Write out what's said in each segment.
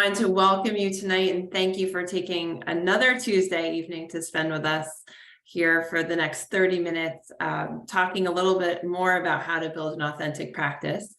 I want to welcome you tonight and thank you for taking another Tuesday evening to spend with us here for the next 30 minutes, talking a little bit more about how to build an authentic practice.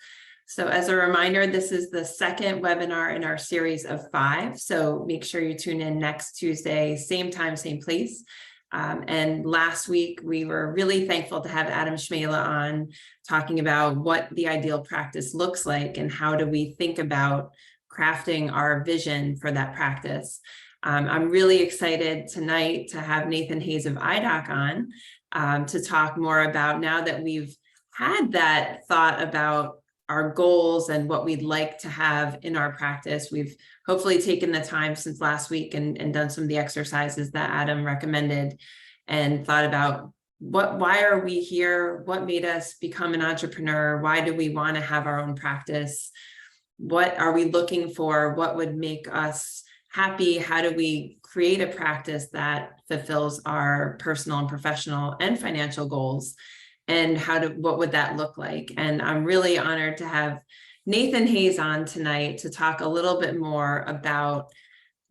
So as a reminder, this is the second webinar in our series of 5. So make sure you tune in next Tuesday, same time, same place. And last week, we were really thankful to have Adam Schmela on talking about what the ideal practice looks like and how do we think about crafting our vision for that practice. I'm really excited tonight to have Nathan Hayes of IDOC on to talk more about, now that we've had that thought about our goals and what we'd like to have in our practice. We've hopefully taken the time since last week and done some of the exercises that Adam recommended and thought about why are we here? What made us become an entrepreneur? Why do we want to have our own practice? What are we looking for? What would make us happy? How do we create a practice that fulfills our personal and professional and financial goals? And what would that look like? And I'm really honored to have Nathan Hayes on tonight to talk a little bit more about,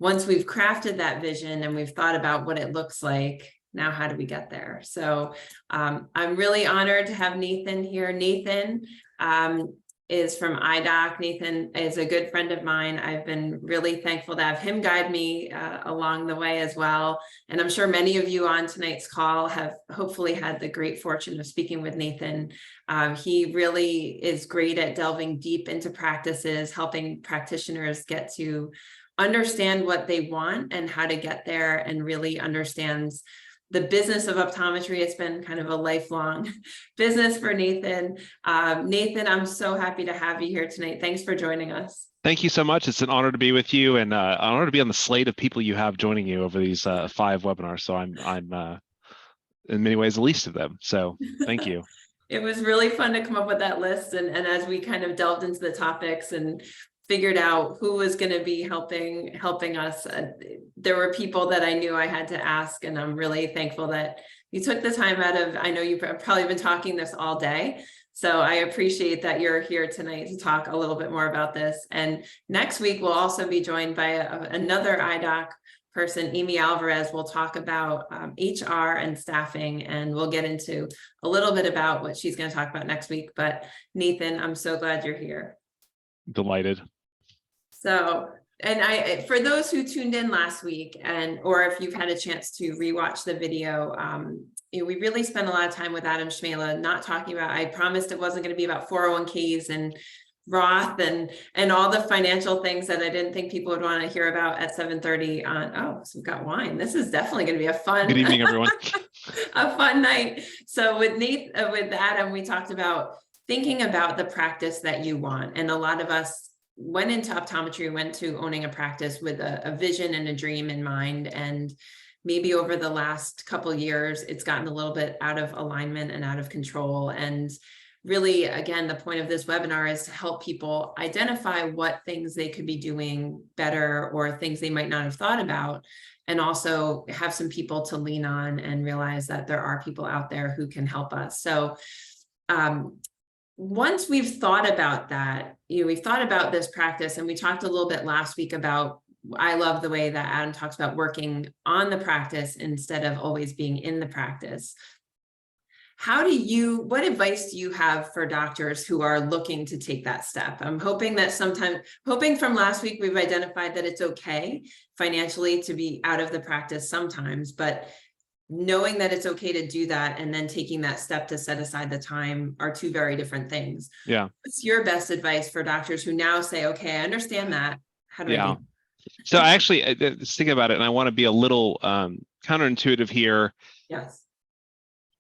once we've crafted that vision and we've thought about what it looks like, now how do we get there? So I'm really honored to have Nathan here. Nathan is from IDOC. Nathan is a good friend of mine. I've been really thankful to have him guide me along the way as well. And I'm sure many of you on tonight's call have hopefully had the great fortune of speaking with Nathan. He really is great at delving deep into practices, helping practitioners get to understand what they want and how to get there, and really understands the business of optometry. It's been kind of a lifelong business for Nathan. Nathan, I'm so happy to have you here tonight. Thanks for joining us. Thank you so much. It's an honor to be with you, and an honor to be on the slate of people you have joining you over these 5 webinars. So I'm in many ways the least of them. So thank you. It was really fun to come up with that list, and as we kind of delved into the topics and figured out who was going to be helping us, there were people that I knew I had to ask, and I'm really thankful that you took the time out of, I know you've probably been talking this all day, so I appreciate that you're here tonight to talk a little bit more about this. And next week we'll also be joined by another IDOC person, Amy Alvarez. We'll talk about HR and staffing, and we'll get into a little bit about what she's going to talk about next week. But Nathan, I'm so glad you're here. Delighted. So, and for those who tuned in last week, or if you've had a chance to rewatch the video, we really spent a lot of time with Adam Schmela, not talking about, I promised it wasn't going to be about 401ks and Roth and all the financial things that I didn't think people would want to hear about at 7:30 on, so we've got wine. This is definitely going to be a fun, good evening, everyone. A fun night. So with Adam, we talked about thinking about the practice that you want. And a lot of us went into optometry, went to owning a practice with a vision and a dream in mind. And maybe over the last couple of years, it's gotten a little bit out of alignment and out of control. And really, again, the point of this webinar is to help people identify what things they could be doing better or things they might not have thought about, and also have some people to lean on and realize that there are people out there who can help us. So once we've thought about that, we've thought about this practice, and we talked a little bit last week about, I love the way that Adam talks about working on the practice instead of always being in the practice. What advice do you have for doctors who are looking to take that step? I'm hoping from last week, we've identified that it's okay financially to be out of the practice sometimes, but knowing that it's okay to do that and then taking that step to set aside the time are two very different things. Yeah. What's your best advice for doctors who now say, okay, I understand that. How do I do that? So I actually was thinking about it, and I want to be a little counterintuitive here. Yes.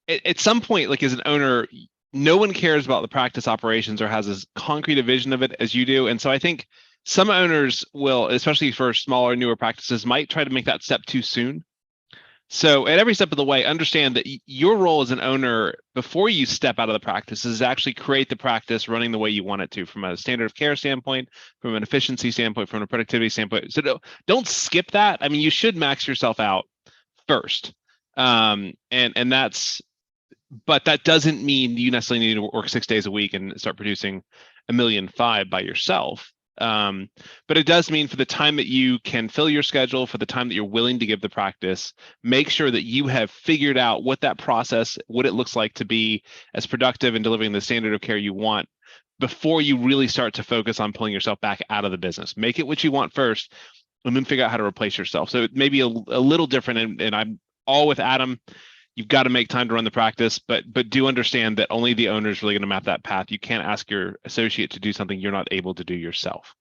At some point, like as an owner, no one cares about the practice operations or has as concrete a vision of it as you do. And so I think some owners will, especially for smaller, newer practices, might try to make that step too soon. So at every step of the way, understand that your role as an owner before you step out of the practice is actually create the practice running the way you want it to, from a standard of care standpoint, from an efficiency standpoint, from a productivity standpoint. So don't skip that. I mean, you should max yourself out first. And that's, but that doesn't mean you necessarily need to work 6 days a week and start producing $1.5 million by yourself. But it does mean for the time that you can fill your schedule, for the time that you're willing to give the practice, make sure that you have figured out what that process, what it looks like to be as productive and delivering the standard of care you want before you really start to focus on pulling yourself back out of the business. Make it what you want first, and then figure out how to replace yourself. So it may be a little different, and I'm all with Adam. You've got to make time to run the practice, but do understand that only the owner is really going to map that path. You can't ask your associate to do something you're not able to do yourself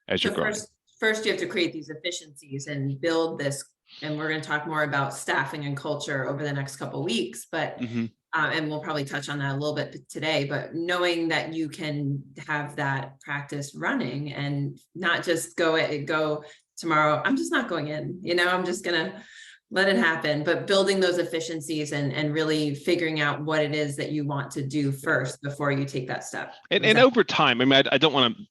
as you're growing. First, you have to create these efficiencies and build this. And we're going to talk more about staffing and culture over the next couple of weeks, but and we'll probably touch on that a little bit today. But knowing that you can have that practice running and not just go tomorrow, I'm just not going in. I'm just gonna let it happen, but building those efficiencies and really figuring out what it is that you want to do first before you take that step. And over time, I mean, I don't want to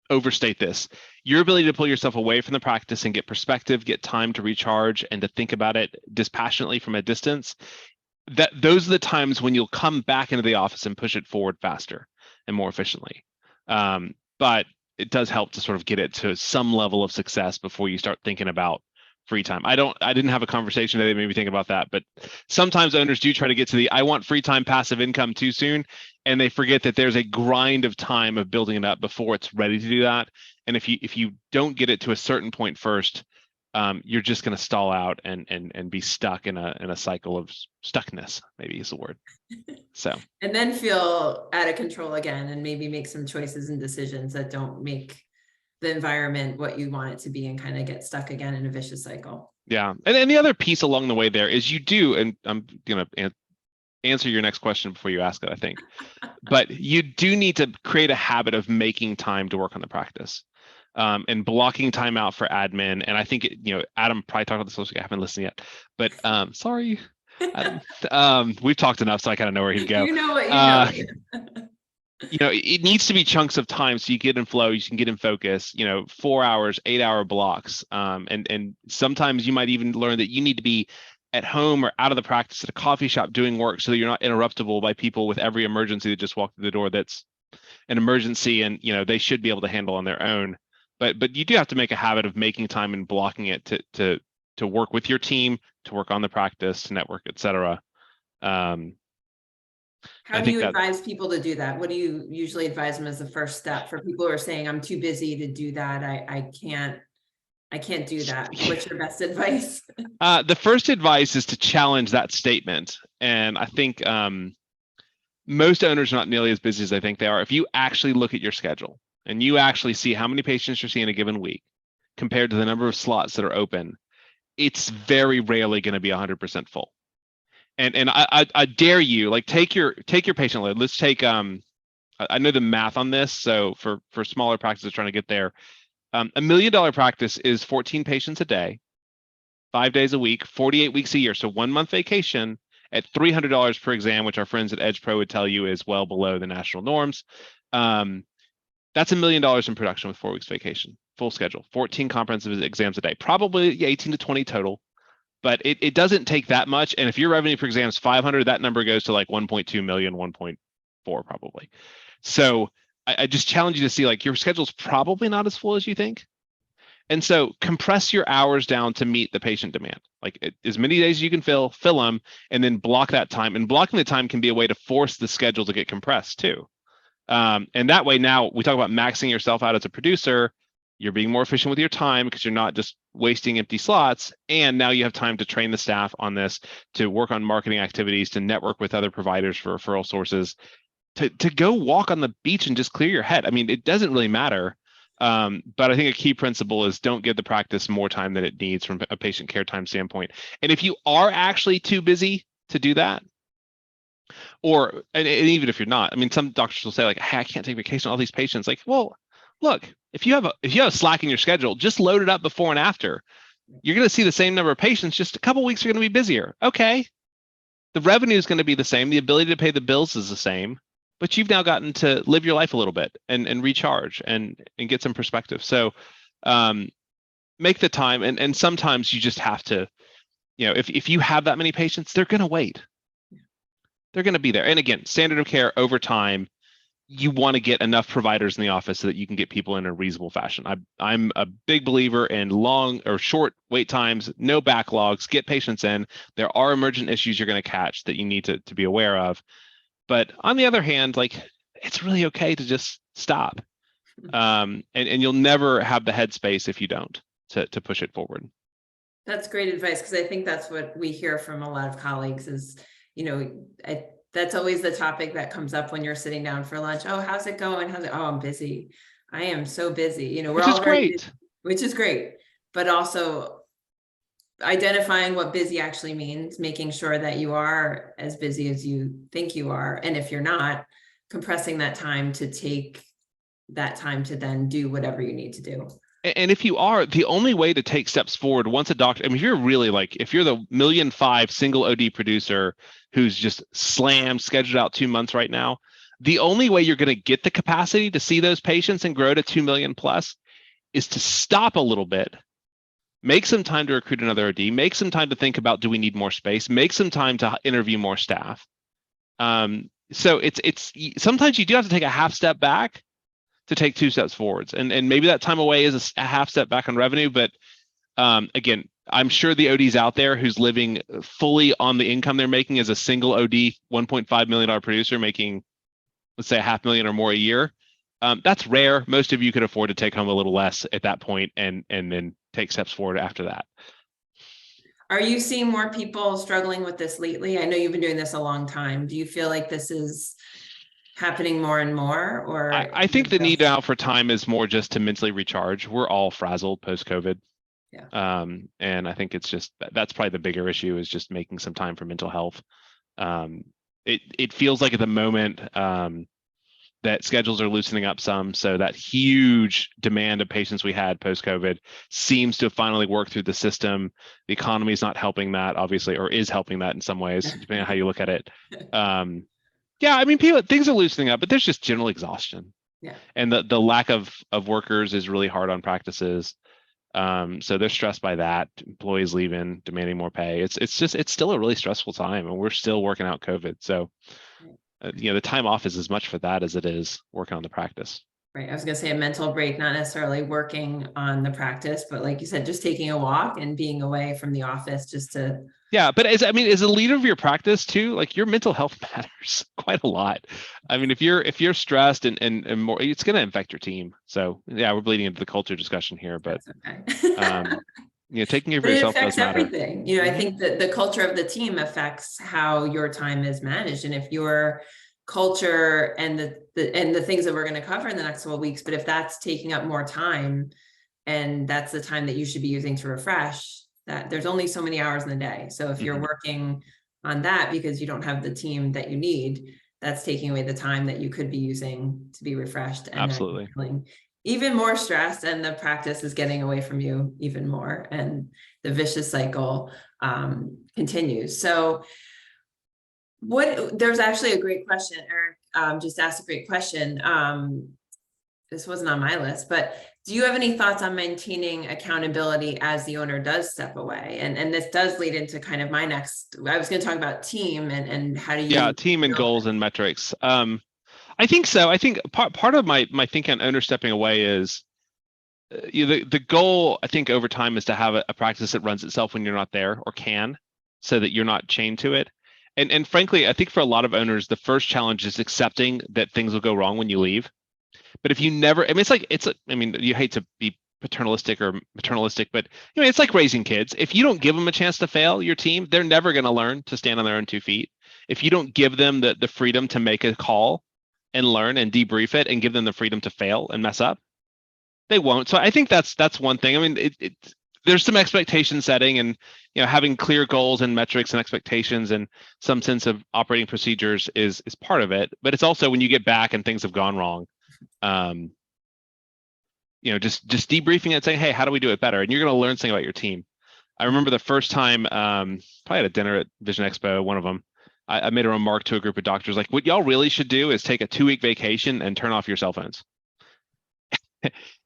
overstate this. Your ability to pull yourself away from the practice and get perspective, get time to recharge and to think about it dispassionately from a distance, those are the times when you'll come back into the office and push it forward faster and more efficiently. But it does help to sort of get it to some level of success before you start thinking about free time. I didn't have a conversation today that made me think about that, but sometimes owners do try to get to the I want free time passive income too soon, and they forget that there's a grind of time of building it up before it's ready to do that. And if you don't get it to a certain point first, you're just going to stall out and be stuck in a cycle of stuckness, maybe is the word. So and then feel out of control again, and maybe make some choices and decisions that don't make the environment what you want it to be, and kind of get stuck again in a vicious cycle. Yeah. And the other piece along the way there is you do, and I'm going to answer your next question before you ask it, I think, but you do need to create a habit of making time to work on the practice, and blocking time out for admin. And I think, Adam probably talked about this last week. I haven't listened yet, but sorry. We've talked enough, so I kind of know where he'd go. You know what you know. It needs to be chunks of time so you get in flow, you can get in focus, 4 hours, 8-hour blocks. And sometimes you might even learn that you need to be at home or out of the practice at a coffee shop doing work so that you're not interruptible by people with every emergency that just walked through the door that's an emergency, and they should be able to handle on their own. But you do have to make a habit of making time and blocking it to work with your team, to work on the practice, to network, et cetera. How do you advise people to do that? What do you usually advise them as the first step for people who are saying, I'm too busy to do that, I can't do that? What's your best advice? The first advice is to challenge that statement. And I think most owners are not nearly as busy as I think they are. If you actually look at your schedule and you actually see how many patients you're seeing a given week compared to the number of slots that are open, it's very rarely going to be 100% full. And I dare you, like, take your patient load. Let's take I know the math on this. So for smaller practices trying to get there, $1 million practice is 14 patients a day, 5 days a week, 48 weeks a year. So 1 month vacation at $300 per exam, which our friends at Edge Pro would tell you is well below the national norms. That's $1 million in production with 4 weeks vacation, full schedule, 14 comprehensive exams a day, probably 18 to 20 total. But it doesn't take that much. And if your revenue per exam is 500, that number goes to like 1.2 million, 1.4 probably. So I just challenge you to see, like, your schedule's probably not as full as you think. And so compress your hours down to meet the patient demand. Like, as many days as you can fill them, and then block that time. And blocking the time can be a way to force the schedule to get compressed too. And that way, now we talk about maxing yourself out as a producer. You're being more efficient with your time because you're not just wasting empty slots. And now you have time to train the staff on this, to work on marketing activities, to network with other providers for referral sources, to go walk on the beach and just clear your head. I mean, it doesn't really matter. But I think a key principle is don't give the practice more time than it needs from a patient care time standpoint. And if you are actually too busy to do that, and even if you're not, I mean, some doctors will say, like, hey, I can't take vacation on all these patients. Like, well, look, if you have slack in your schedule, just load it up before and after. You're going to see the same number of patients, just a couple of weeks are going to be busier. Okay. The revenue is going to be the same. The ability to pay the bills is the same, but you've now gotten to live your life a little bit and recharge and get some perspective. So make the time. And sometimes you just have to, if you have that many patients, they're going to wait. They're going to be there. And again, standard of care over time, you want to get enough providers in the office so that you can get people in a reasonable fashion. I'm a big believer in long or short wait times, no backlogs, get patients in. There are emergent issues you're going to catch that you need to be aware of. But on the other hand, like, it's really okay to just stop. And you'll never have the headspace if you don't to push it forward. That's great advice, because I think that's what we hear from a lot of colleagues is, that's always the topic that comes up when you're sitting down for lunch. Oh, how's it going? Oh, I'm busy. I am so busy. We're Which all is very great. busy, which is great, but also identifying what busy actually means, making sure that you are as busy as you think you are. And if you're not, compressing that time to take that time to then do whatever you need to do. And if you are, the only way to take steps forward once a doctor, I mean, if you're really like, if you're the 1.5 million single OD producer who's just slammed, scheduled out 2 months right now, the only way you're going to get the capacity to see those patients and grow to 2 million plus is to stop a little bit, make some time to recruit another OD, make some time to think about, do we need more space, make some time to interview more staff. So it's sometimes you do have to take a half step back to take 2 steps forwards, and maybe that time away is a half step back on revenue. But again, I'm sure the OD's out there who's living fully on the income they're making as a single OD $1.5 million producer making, let's say, $500,000 or more a year. That's rare. Most of you could afford to take home a little less at that point and then take steps forward after that. Are you seeing more people struggling with this lately? I know you've been doing this a long time. Do you feel like this is happening more and more, or I think the need now for time is more just to mentally recharge. We're all frazzled post-COVID. Yeah. And I think it's just, that's probably the bigger issue, is just making some time for mental health. It feels like at the moment that schedules are loosening up some, so that huge demand of patients we had post-COVID seems to have finally worked through the system. The economy is not helping that, obviously, or is helping that in some ways, depending on how you look at it. Yeah, I mean, things are loosening up, but there's just general exhaustion. Yeah. And the lack of workers is really hard on practices. So they're stressed by that. Employees leaving, demanding more pay. It's still a really stressful time, and we're still working out COVID. So, the time off is as much for that as it is working on the practice. Right. I was going to say a mental break, not necessarily working on the practice, but like you said, just taking a walk and being away from the office just to. Yeah, but as a leader of your practice too, like, your mental health matters quite a lot. I mean, if you're stressed and more, it's going to affect your team. So yeah, we're bleeding into the culture discussion here, but Okay. taking care of But it yourself does affects matter. everything. I think that the culture of the team affects how your time is managed, and if your culture and the things that we're going to cover in the next 12 weeks, but if that's taking up more time, and that's the time that you should be using to refresh, that there's only so many hours in the day. So if you're working on that because you don't have the team that you need, that's taking away the time that you could be using to be refreshed, and Absolutely. feeling even more stressed, and the practice is getting away from you even more, and the vicious cycle continues. So there's actually a great question. Eric just asked a great question. This wasn't on my list, but do you have any thoughts on maintaining accountability as the owner does step away? And this does lead into kind of my next, I was going to talk about team and how do you. Yeah, team and goals and metrics. I think so. I think part of my thinking on owner stepping away is the goal, I think, over time is to have a practice that runs itself when you're not there, or can, so that you're not chained to it. And frankly, I think for a lot of owners, the first challenge is accepting that things will go wrong when you leave. But if you never, I mean, you hate to be paternalistic or maternalistic, but it's like raising kids. If you don't give them a chance to fail, your team, they're never going to learn to stand on their own 2 feet. If you don't give them the freedom to make a call and learn and debrief it, and give them the freedom to fail and mess up, they won't. So I think that's one thing. I mean, there's some expectation setting, and having clear goals and metrics and expectations and some sense of operating procedures is part of it. But it's also when you get back and things have gone wrong, just debriefing it, saying, hey, how do we do it better? And you're going to learn something about your team. I remember the first time, probably at a dinner at Vision Expo, one of them, I made a remark to a group of doctors, like, what y'all really should do is take a 2-week vacation and turn off your cell phones.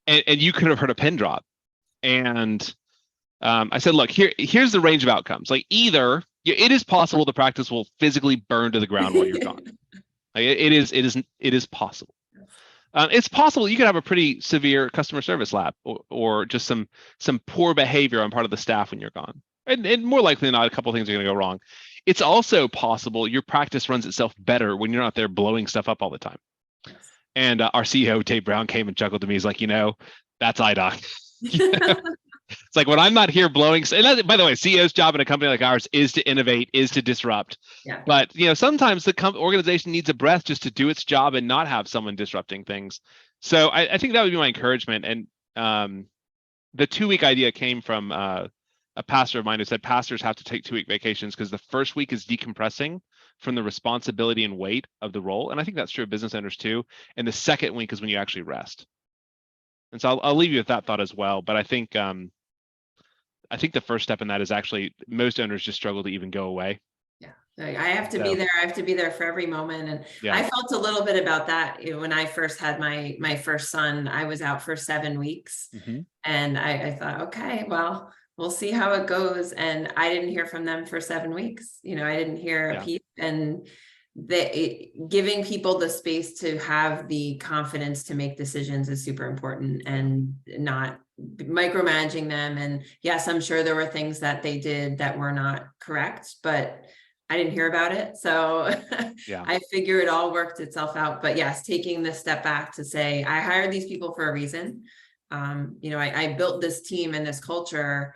and you could have heard a pin drop. And I said, look, here's the range of outcomes. Like, either it is possible the practice will physically burn to the ground while you're gone. Like, it is possible. It's possible you could have a pretty severe customer service lap, or just some poor behavior on part of the staff when you're gone. And more likely than not, a couple of things are going to go wrong. It's also possible your practice runs itself better when you're not there blowing stuff up all the time. Yes. And our CEO, Dave Brown, came and chuckled to me. He's like, that's IDOC. It's like when I'm not here blowing. And that, by the way, CEO's job in a company like ours is to innovate, is to disrupt. Yeah. But sometimes the organization needs a breath just to do its job and not have someone disrupting things. So I think that would be my encouragement. And the 2-week idea came from a pastor of mine who said pastors have to take 2-week vacations because the first week is decompressing from the responsibility and weight of the role. And I think that's true of business owners too. And the second week is when you actually rest. And so I'll leave you with that thought as well. But I think the first step in that is actually most owners just struggle to even go away. Yeah, I have to be there. I have to be there for every moment. And yeah. I felt a little bit about that when I first had my first son. I was out for 7 weeks, and I thought, okay, well, we'll see how it goes. And I didn't hear from them for 7 weeks. I didn't hear a peep. And giving people the space to have the confidence to make decisions is super important, and not micromanaging them. And yes, I'm sure there were things that they did that were not correct, but I didn't hear about it. So I figure it all worked itself out. But yes, taking the step back to say, I hired these people for a reason. I built this team and this culture,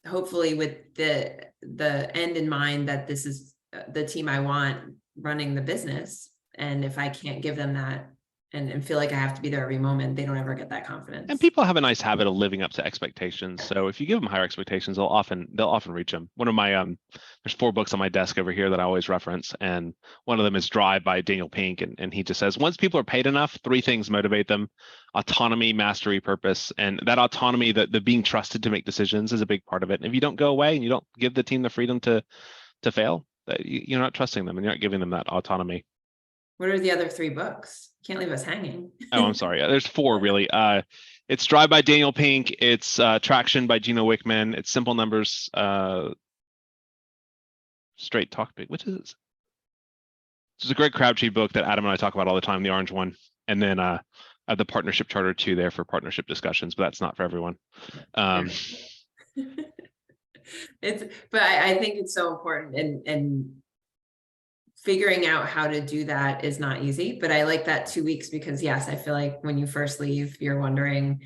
hopefully with the end in mind that this is the team I want running the business. And if I can't give them that and feel like I have to be there every moment, they don't ever get that confidence. And people have a nice habit of living up to expectations. So if you give them higher expectations, they'll often reach them. One of my there's 4 books on my desk over here that I always reference, and one of them is Drive by Daniel Pink, and he just says once people are paid enough, 3 things motivate them: autonomy, mastery, purpose. And that autonomy, the being trusted to make decisions, is a big part of it. And if you don't go away and you don't give the team the freedom to fail, you're not trusting them and you're not giving them that autonomy. What are the other 3 books? Can't leave us hanging. Oh, I'm sorry. There's 4 really. It's Drive by Daniel Pink. It's Traction by Gino Wickman. It's Simple Numbers, Straight Talk Big. Which is it? It's a Greg Crabtree book that Adam and I talk about all the time, the orange one. And then I have the partnership charter too there for partnership discussions, but that's not for everyone. But I think it's so important, and figuring out how to do that is not easy. But I like that 2 weeks because yes, I feel like when you first leave, you're wondering,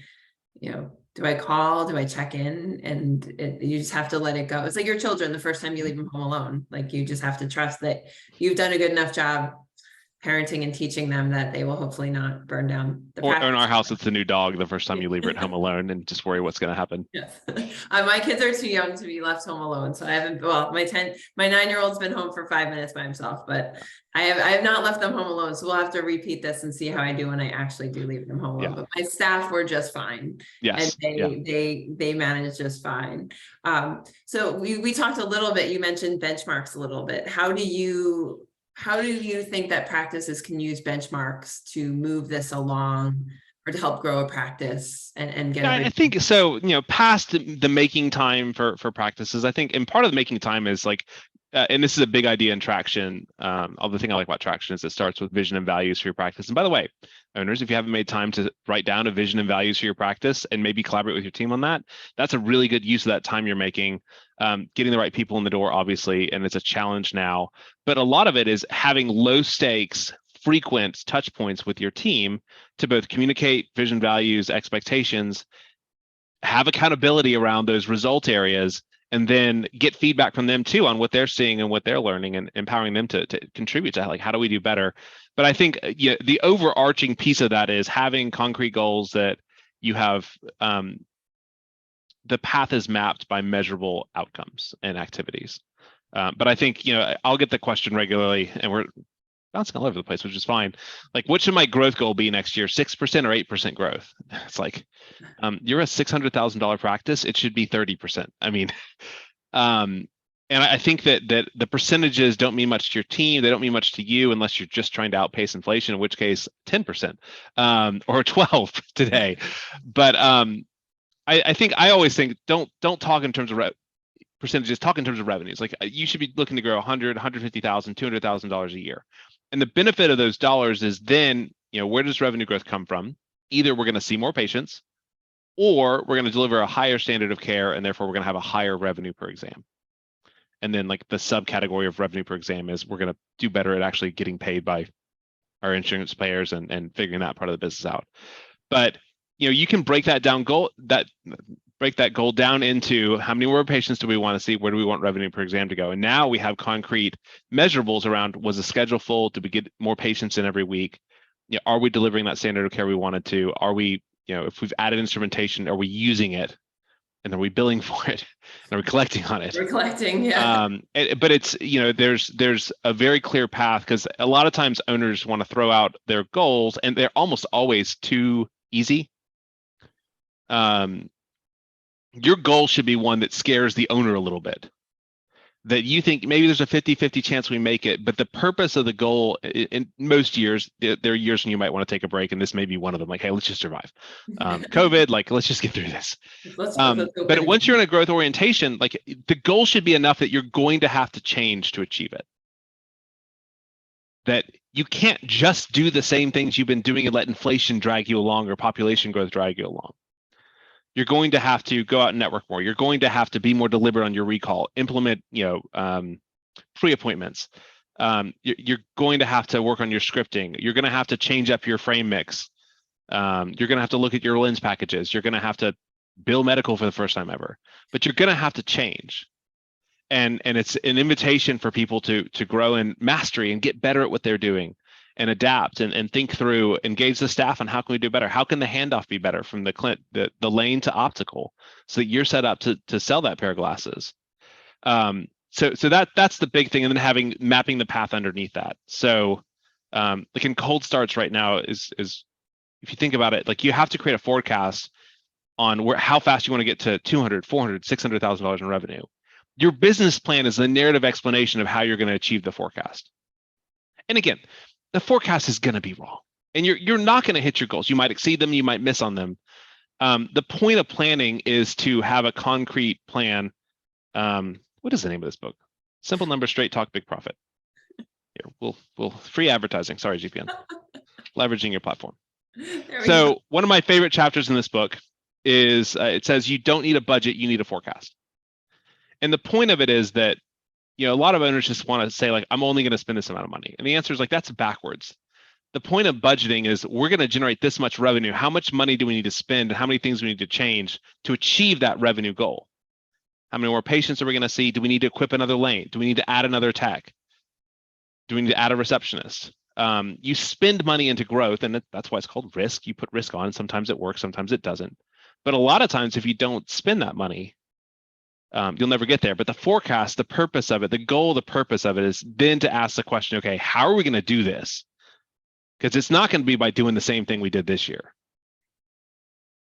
do I call? Do I check in? And you just have to let it go. It's like your children, the first time you leave them home alone, like you just have to trust that you've done a good enough job parenting and teaching them that they will hopefully not burn down the or in our house, it's the new dog the first time you leave her at home alone and just worry what's going to happen. Yes. My kids are too young to be left home alone, so I haven't. Well, my 9-year-old's been home for 5 minutes by himself, but I have not left them home alone. So we'll have to repeat this and see how I do when I actually do leave them home alone. But my staff were just fine. Yes. And they managed just fine. So we talked a little bit. You mentioned benchmarks a little bit. How do you think that practices can use benchmarks to move this along or to help grow a practice and get I think so, past the making time for practices, I think, and part of the making time is like, and this is a big idea in Traction. The thing I like about Traction is it starts with vision and values for your practice. And by the way, owners, if you haven't made time to write down a vision and values for your practice and maybe collaborate with your team on that, that's a really good use of that time you're making. Getting the right people in the door, obviously, and it's a challenge now. But a lot of it is having low stakes, frequent touch points with your team to both communicate vision, values, expectations, have accountability around those result areas, and then get feedback from them too on what they're seeing and what they're learning, and empowering them to contribute to like, how do we do better? But I think the overarching piece of that is having concrete goals that you have, the path is mapped by measurable outcomes and activities. But I think, I'll get the question regularly, and we're bouncing all over the place, which is fine. Like, what should my growth goal be next year? 6% or 8% growth? It's like, you're a $600,000 practice. It should be 30%. I mean, and I think that the percentages don't mean much to your team. They don't mean much to you unless you're just trying to outpace inflation, in which case 10% or 12 today. But I think I always think don't talk in terms of percentages. Talk in terms of revenues. Like, you should be looking to grow $100,000, $150,000, $200,000 a year. And the benefit of those dollars is then, where does revenue growth come from? Either we're going to see more patients, or we're going to deliver a higher standard of care, and therefore we're going to have a higher revenue per exam. And then like the subcategory of revenue per exam is we're going to do better at actually getting paid by our insurance payers and figuring that part of the business out. But you can break that goal down into how many more patients do we want to see, where do we want revenue per exam to go, and now we have concrete measurables around, was the schedule full, did we get more patients in every week, are we delivering that standard of care we wanted to, are we, if we've added instrumentation, are we using it, and are we billing for it, and are we collecting on it? We're collecting, yeah. But it's, there's a very clear path, because a lot of times owners want to throw out their goals and they're almost always too easy. Your goal should be one that scares the owner a little bit, that you think maybe there's a 50-50 chance we make it, but the purpose of the goal, in most years, there are years when you might want to take a break, and this may be one of them, like, hey, let's just survive. COVID, like, let's just get through this. But once you're in a growth orientation, like, the goal should be enough that you're going to have to change to achieve it. That you can't just do the same things you've been doing and let inflation drag you along or population growth drag you along. You're going to have to go out and network more. You're going to have to be more deliberate on your recall, implement, pre-appointments. You're going to have to work on your scripting. You're going to have to change up your frame mix. You're going to have to look at your lens packages. You're going to have to bill medical for the first time ever, but you're going to have to change. And it's an invitation for people to grow in mastery and get better at what they're doing, and adapt and think through, engage the staff on how can we do better? How can the handoff be better from the lane to optical, so that you're set up to sell that pair of glasses? So that's the big thing, and then mapping the path underneath that. So like in cold starts right now is if you think about it, like, you have to create a forecast on how fast you want to get to $200, $400, $600,000 in revenue. Your business plan is the narrative explanation of how you're going to achieve the forecast. And again, the forecast is going to be wrong, and you're not going to hit your goals. You might exceed them, you might miss on them. The point of planning is to have a concrete plan. What is the name of this book? Simple Numbers, Straight Talk, Big Profit. Here, we'll free advertising. Sorry, GPN. Leveraging your platform. So one of my favorite chapters in this book is it says you don't need a budget, you need a forecast. And the point of it is that, a lot of owners just want to say, like, I'm only going to spend this amount of money. And the answer is, like, that's backwards. The point of budgeting is, we're going to generate this much revenue. How much money do we need to spend, and how many things we need to change to achieve that revenue goal? How many more patients are we going to see? Do we need to equip another lane? Do we need to add another tech? Do we need to add a receptionist? You spend money into growth, and that's why it's called risk. You put risk on. Sometimes it works, sometimes it doesn't. But a lot of times, if you don't spend that money, you'll never get there. But the forecast, the purpose of it, the goal, the purpose of it is then to ask the question, okay, how are we going to do this? Because it's not going to be by doing the same thing we did this year.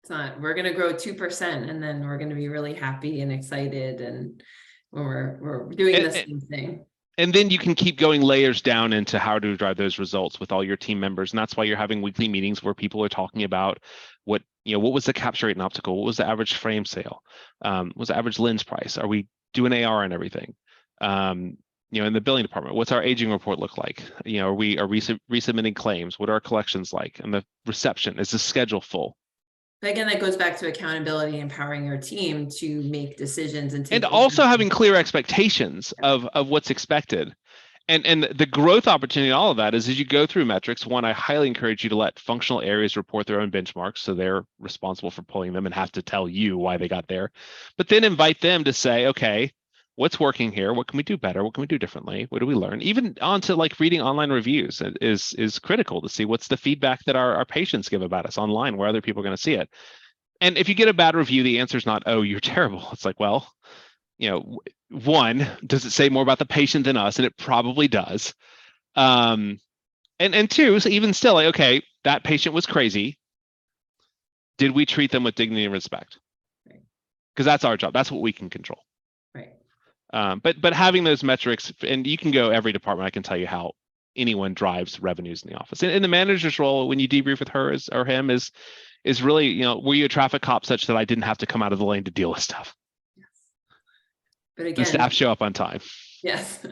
It's not, we're going to grow 2% and then we're going to be really happy and excited, and when we're doing the same thing. And then you can keep going layers down into how to drive those results with all your team members. And that's why you're having weekly meetings where people are talking about what was the capture rate in optical? What was the average frame sale? What was the average lens price? Are we doing AR and everything? In the billing department, what's our aging report look like? Are we resubmitting claims? What are our collections like? And the reception, is the schedule full? But again, that goes back to accountability, empowering your team to make decisions and also having clear expectations of what's expected. And the growth opportunity in all of that is, as you go through metrics, one, I highly encourage you to let functional areas report their own benchmarks, so they're responsible for pulling them and have to tell you why they got there. But then invite them to say, okay, what's working here? What can we do better? What can we do differently? What do we learn? Even onto like reading online reviews is critical to see what's the feedback that our patients give about us online, where other people are going to see it. And if you get a bad review, the answer is not, oh, you're terrible. It's like, well, one, does it say more about the patient than us? And it probably does. And two, so even still, like, okay, that patient was crazy. Did we treat them with dignity and respect? Because that's our job. That's what we can control. Right. But having those metrics, and you can go every department, I can tell you how anyone drives revenues in the office. And in the manager's role, when you debrief with her or him, is really, were you a traffic cop such that I didn't have to come out of the lane to deal with stuff? Yes. But again, the staff show up on time. Yes.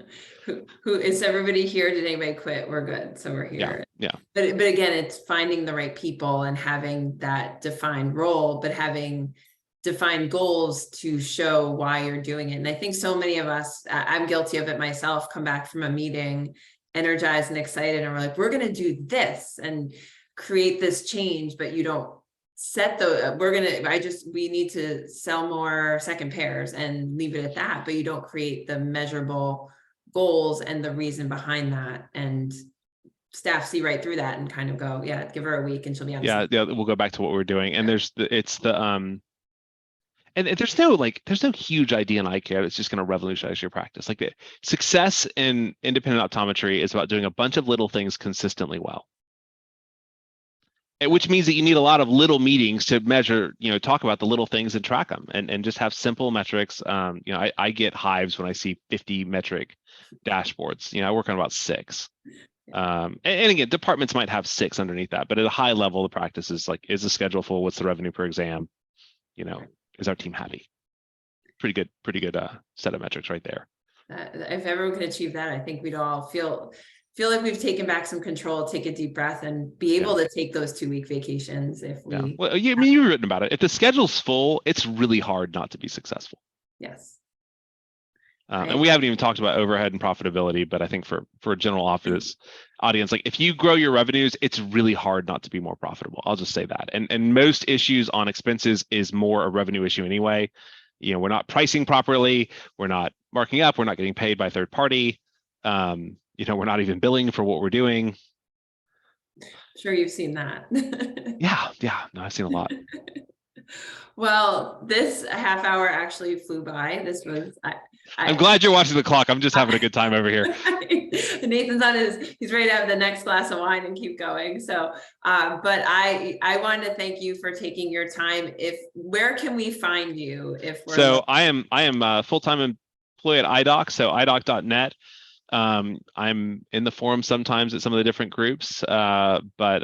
Who is everybody here? Did anybody quit? We're good. So we're Yeah, here. yeah. But again, it's finding the right people and having that defined role, but having defined goals to show why you're doing it. And I think so many of us, I'm guilty of it myself, come back from a meeting energized and excited, and we're like, we're going to do this and create this change, but you don't set the, we need to sell more second pairs and leave it at that, but you don't create the measurable goals and the reason behind that. And staff see right through that and kind of go, yeah, give her a week and she'll be on. Yeah, we'll go back to what we're doing. And there's there's no huge idea in eye care that's just going to revolutionize your practice. Like, the success in independent optometry is about doing a bunch of little things consistently well. Which means that you need a lot of little meetings to measure, talk about the little things and track them, and just have simple metrics. I get hives when I see 50 metric dashboards. I work on about 6. And again, departments might have 6 underneath that, but at a high level, the practice is like, is the schedule full? What's the revenue per exam? Is our team happy? Pretty good set of metrics right there. If everyone can achieve that, I think we'd all feel like we've taken back some control, take a deep breath, and be able to take those 2-week vacations if we. Yeah. Well, you've written about it. If the schedule's full, it's really hard not to be successful. Yes. And we haven't even talked about overhead and profitability, but I think for a general office audience, like, if you grow your revenues, it's really hard not to be more profitable. I'll just say that. And most issues on expenses is more a revenue issue anyway. We're not pricing properly, we're not marking up, we're not getting paid by third party. We're not even billing for what we're doing. Sure, you've seen that. Yeah. No, I've seen a lot. Well, this half hour actually flew by. This was I'm glad you're watching the clock. I'm just having a good time over here. Nathan's on he's ready to have the next glass of wine and keep going. So, but I wanted to thank you for taking your time. Where can we find you if we're So I am a full-time employee at iDoc, so idoc.net. I'm in the forum sometimes at some of the different groups, but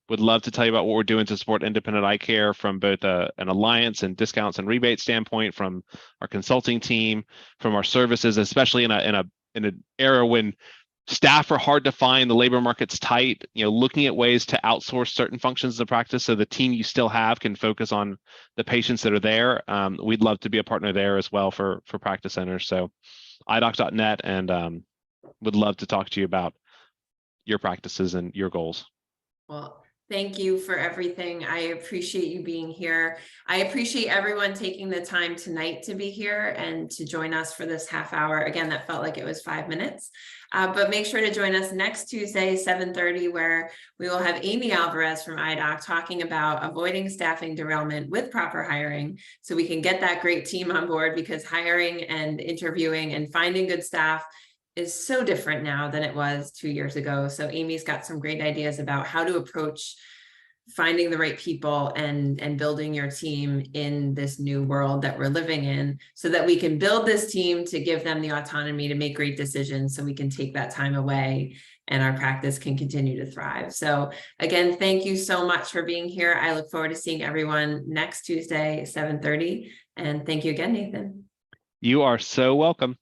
would love to tell you about what we're doing to support independent eye care from both an alliance and discounts and rebate standpoint, from our consulting team, from our services, especially in an era when staff are hard to find, the labor market's tight. Looking at ways to outsource certain functions of the practice so the team you still have can focus on the patients that are there. We'd love to be a partner there as well for practice owners. So idoc.net, and would love to talk to you about your practices and your goals. Well, thank you for everything. I appreciate you being here. I appreciate everyone taking the time tonight to be here and to join us for this half hour. Again, that felt like it was 5 minutes, but make sure to join us next Tuesday, 7:30, where we will have Amy Alvarez from iDoc talking about avoiding staffing derailment with proper hiring, so we can get that great team on board, because hiring and interviewing and finding good staff is so different now than it was 2 years ago. So Amy's got some great ideas about how to approach finding the right people and building your team in this new world that we're living in, so that we can build this team to give them the autonomy to make great decisions, so we can take that time away and our practice can continue to thrive. So again, thank you so much for being here. I look forward to seeing everyone next Tuesday, 7:30. And thank you again, Nathan. You are so welcome.